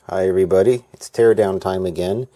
Hi everybody, it's Teardown time again,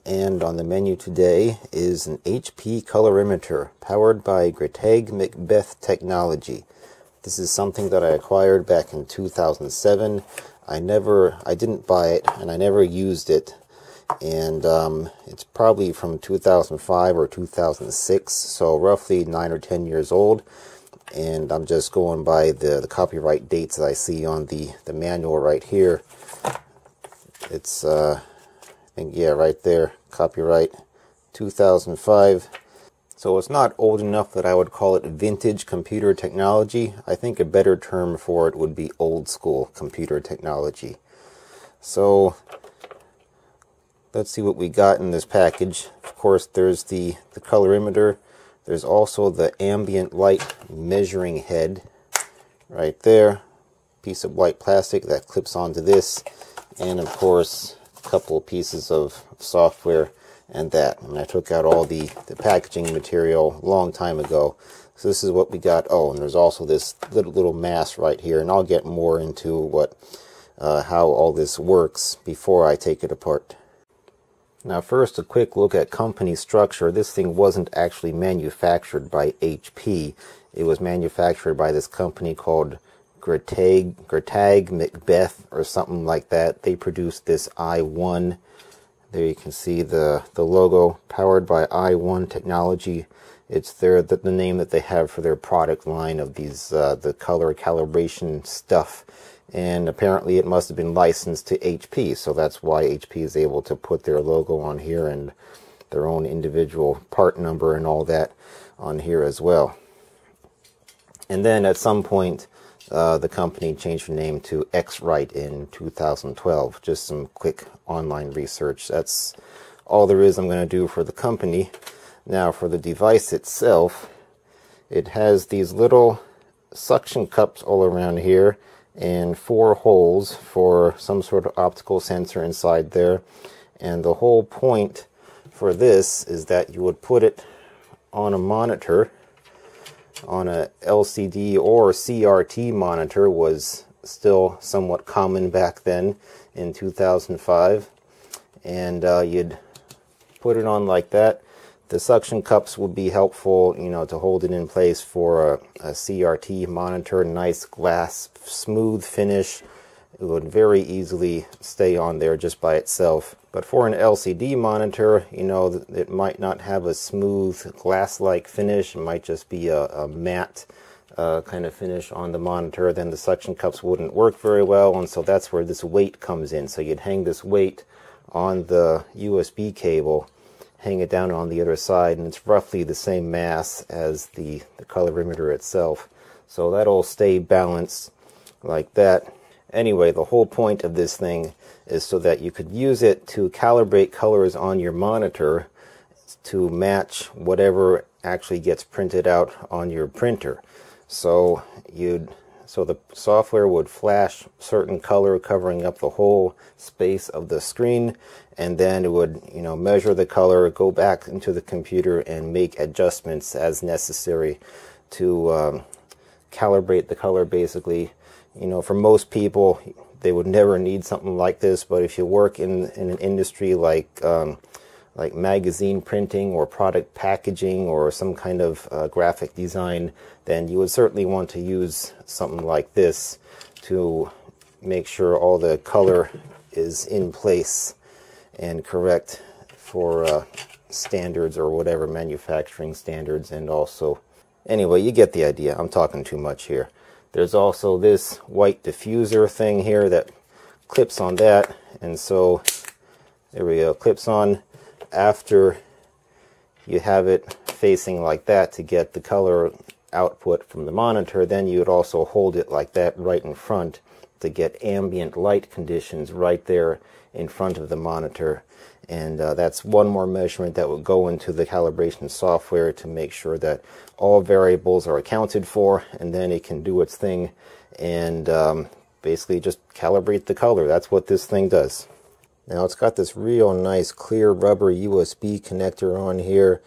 and on the menu today is an HP Colorimeter powered by Gretaig Macbeth technology. This is something that I acquired back in 2007. I didn't buy it and I never used it, and it's probably from 2005 or 2006, so roughly 9 or 10 years old. And I'm just going by the copyright dates that I see on the manual right here. It's, I think, yeah, right there, copyright 2005. So it's not old enough that I would call it vintage computer technology. I think a better term for it would be old school computer technology. So let's see what we got in this package. Of course, there's the colorimeter. There's also the ambient light measuring head right there. Piece of white plastic that clips onto this. And of course, a couple of pieces of software and that. And I took out all the packaging material a long time ago. So this is what we got. Oh, and there's also this little mass right here. And I'll get more into how all this works before I take it apart. Now first, a quick look at company structure. This thing wasn't actually manufactured by HP. It was manufactured by this company called Gretaig Macbeth or something like that. They produced this i1. There you can see the logo, powered by i1 technology. It's the name that they have for their product line of these the color calibration stuff. And apparently it must have been licensed to HP, so that's why HP is able to put their logo on here and their own individual part number and all that on here as well. And then at some point the company changed their name to X-Rite in 2012. Just some quick online research. That's all there is I'm going to do for the company. Now for the device itself, it has these little suction cups all around here and 4 holes for some sort of optical sensor inside there. And the whole point for this is that you would put it on a monitor. On a LCD or CRT monitor was still somewhat common back then in 2005, and you'd put it on like that. The suction cups would be helpful, you know, to hold it in place for a CRT monitor. Nice glass, smooth finish. It would very easily stay on there just by itself. But for an LCD monitor, you know, it might not have a smooth glass-like finish. It might just be a matte kind of finish on the monitor. Then the suction cups wouldn't work very well, and so that's where this weight comes in. So you'd hang this weight on the USB cable, hang it down on the other side, and it's roughly the same mass as the colorimeter itself. So that'll stay balanced like that. Anyway, the whole point of this thing is so that you could use it to calibrate colors on your monitor to match whatever actually gets printed out on your printer. So the software would flash certain color covering up the whole space of the screen, and then it would, you know, measure the color, go back into the computer and make adjustments as necessary to calibrate the color basically. You know, for most people, they would never need something like this, but if you work in an industry like magazine printing or product packaging or some kind of graphic design, then you would certainly want to use something like this to make sure all the color is in place and correct for standards or whatever, manufacturing standards. And also, anyway, you get the idea. I'm talking too much here. There's also this white diffuser thing here that clips on that, and so there we go, clips on after you have it facing like that to get the color output from the monitor. Then you would also hold it like that right in front to get ambient light conditions right there in front of the monitor. And that's one more measurement that will go into the calibration software to make sure that all variables are accounted for, and then it can do its thing and basically just calibrate the color. That's what this thing does. Now it's got this real nice clear rubber USB connector on here.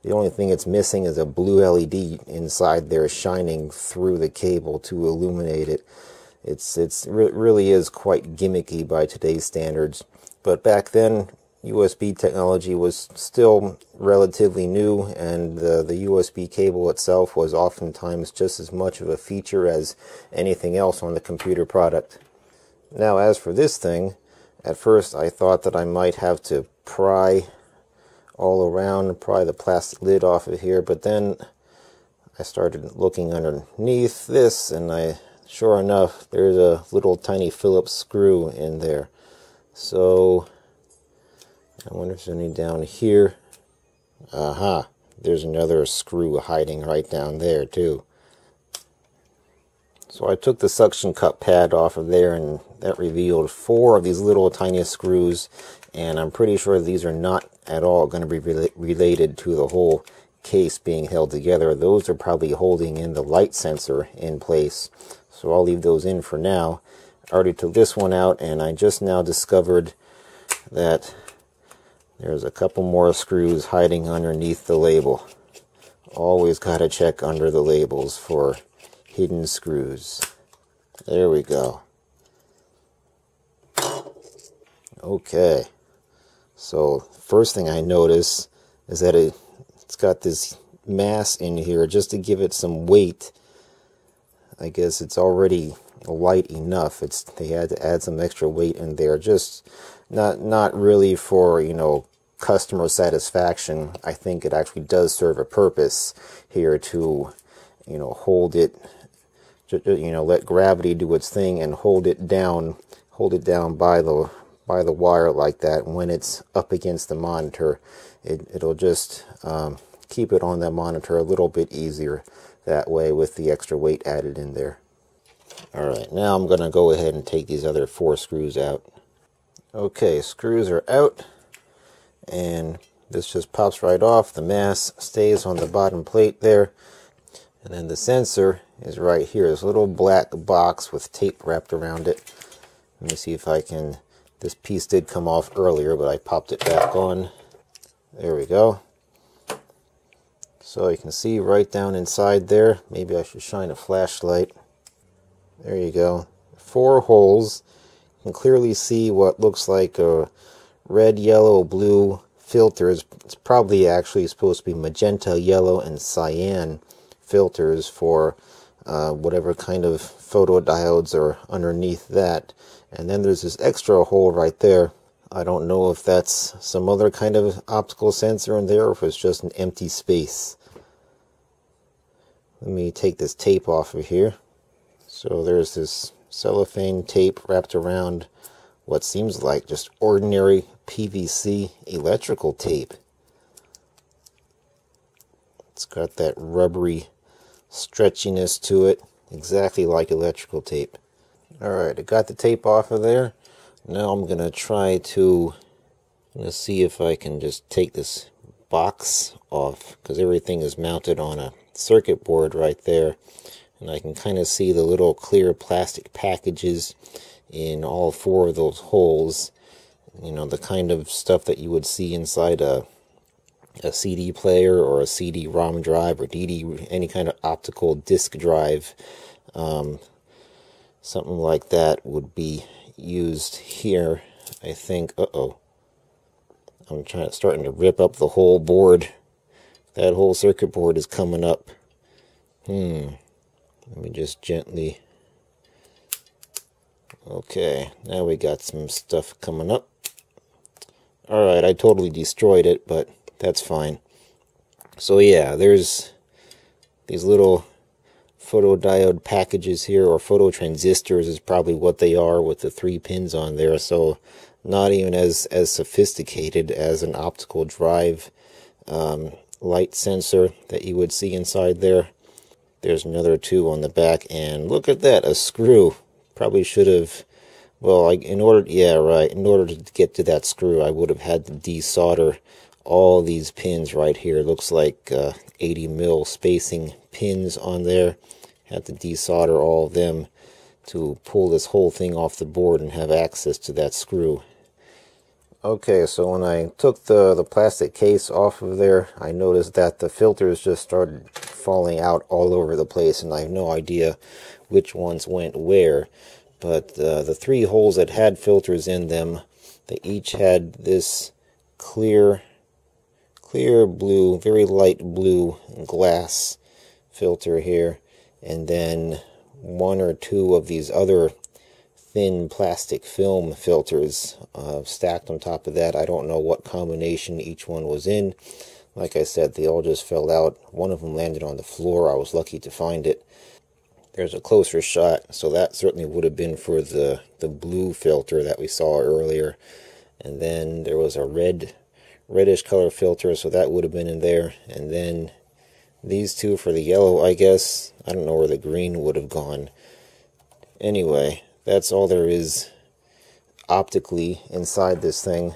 The only thing it's missing is a blue LED inside there shining through the cable to illuminate it. Really is quite gimmicky by today's standards. But back then, USB technology was still relatively new, and the USB cable itself was oftentimes just as much of a feature as anything else on the computer product. Now, as for this thing, at first I thought that I might have to pry all around, pry the plastic lid off of here, but then I started looking underneath this, and sure enough, there's a little tiny Phillips screw in there. So I wonder if there's any down here. Aha, there's another screw hiding right down there too. So I took the suction cup pad off of there, and that revealed 4 of these little tiny screws, and I'm pretty sure these are not at all going to be related to the whole case being held together. Those are probably holding in the light sensor in place, so I'll leave those in for now. I already took this one out, and I just now discovered that there's a couple more screws hiding underneath the label. Always gotta check under the labels for hidden screws. There we go. Okay, so first thing I notice is that it's got this mass in here just to give it some weight. I guess it's already light enough. They had to add some extra weight in there, just not really for, you know, customer satisfaction. I think it actually does serve a purpose here to, you know, hold it, you know, let gravity do its thing and hold it down by the wire like that. When it's up against the monitor, it'll just keep it on that monitor a little bit easier that way with the extra weight added in there. Alright, now I'm going to go ahead and take these other 4 screws out. Okay, screws are out, and this just pops right off. The mass stays on the bottom plate there, and then the sensor is right here. This little black box with tape wrapped around it. Let me see if I can... This piece did come off earlier, but I popped it back on. There we go. So you can see right down inside there. Maybe I should shine a flashlight. There you go. 4 holes. You can clearly see what looks like a red, yellow, blue filters. It's probably actually supposed to be magenta, yellow, and cyan filters for whatever kind of photodiodes are underneath that. And then there's this extra hole right there. I don't know if that's some other kind of optical sensor in there or if it's just an empty space. Let me take this tape off of here. So there's this cellophane tape wrapped around what seems like just ordinary PVC electrical tape. It's got that rubbery stretchiness to it, exactly like electrical tape. Alright, I got the tape off of there. Now I'm going to try to see if I can just take this box off, because everything is mounted on a circuit board right there. And I can kind of see the little clear plastic packages in all 4 of those holes. You know, the kind of stuff that you would see inside a CD player or a CD-ROM drive or DD, any kind of optical disc drive. Something like that would be used here, I think. Uh-oh. I'm starting to rip up the whole board. That whole circuit board is coming up. Let me just gently... Okay, now we got some stuff coming up. Alright, I totally destroyed it, but that's fine. So yeah, there's these little photodiode packages here, or phototransistors is probably what they are, with the 3 pins on there. So not even as sophisticated as an optical drive light sensor that you would see inside there. There's another 2 on the back, and look at that, a screw. Probably should have, well, in order to get to that screw, I would have had to desolder all these pins right here. It looks like 80 mil spacing pins on there. Had to desolder all of them to pull this whole thing off the board and have access to that screw. Okay, so when I took the plastic case off of there, I noticed that the filters just started falling out all over the place, and I have no idea which ones went where. but the three holes that had filters in them, they each had this clear blue, very light blue glass filter here, and then one or two of these other thin plastic film filters stacked on top of that. I don't know what combination each one was in. Like I said, they all just fell out. One of them landed on the floor. I was lucky to find it. There's a closer shot, so that certainly would have been for the blue filter that we saw earlier. And then there was a reddish color filter, so that would have been in there. And then these two for the yellow, I guess. I don't know where the green would have gone. Anyway, that's all there is optically inside this thing.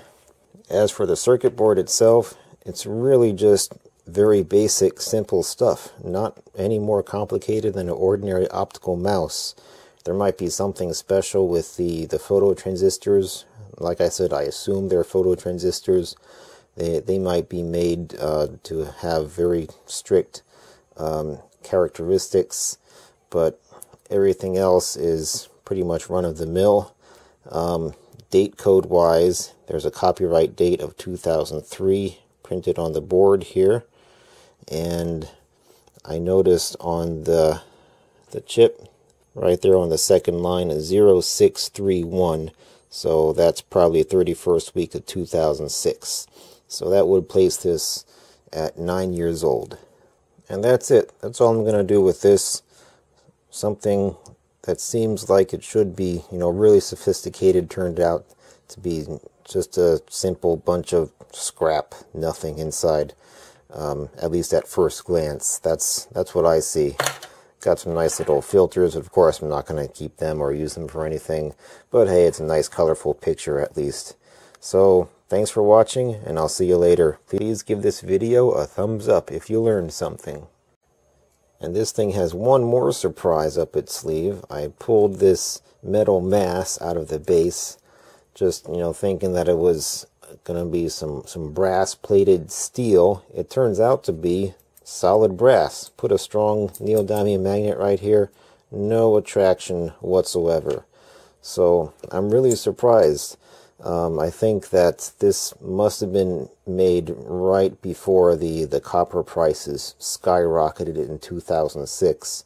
As for the circuit board itself, it's really just very basic, simple stuff. Not any more complicated than an ordinary optical mouse. There might be something special with the photo transistors. Like I said, I assume they're photo transistors. They might be made to have very strict characteristics, but everything else is pretty much run-of-the-mill. Date code wise, there's a copyright date of 2003 printed on the board here, and I noticed on the chip right there on the second line is 0631, so that's probably 31st week of 2006. So that would place this at 9 years old. And that's it. That's all I'm going to do with this. Something that seems like it should be, really sophisticated, turned out to be just a simple bunch of scrap, nothing inside. At least at first glance, that's what I see. Got some nice little filters. Of course, I'm not going to keep them or use them for anything, but hey, it's a nice colorful picture at least. So thanks for watching, and I'll see you later. Please give this video a thumbs up if you learned something. And this thing has one more surprise up its sleeve. I pulled this metal mass out of the base, just thinking that it was going to be some brass plated steel. It turns out to be solid brass. Put a strong neodymium magnet right here, no attraction whatsoever. So I'm really surprised. I think that this must have been made right before the copper prices skyrocketed in 2006.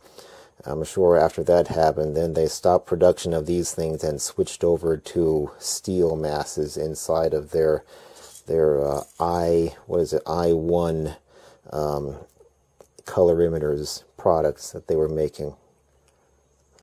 I'm sure after that happened, then they stopped production of these things and switched over to steel masses inside of their I1 colorimeters products that they were making.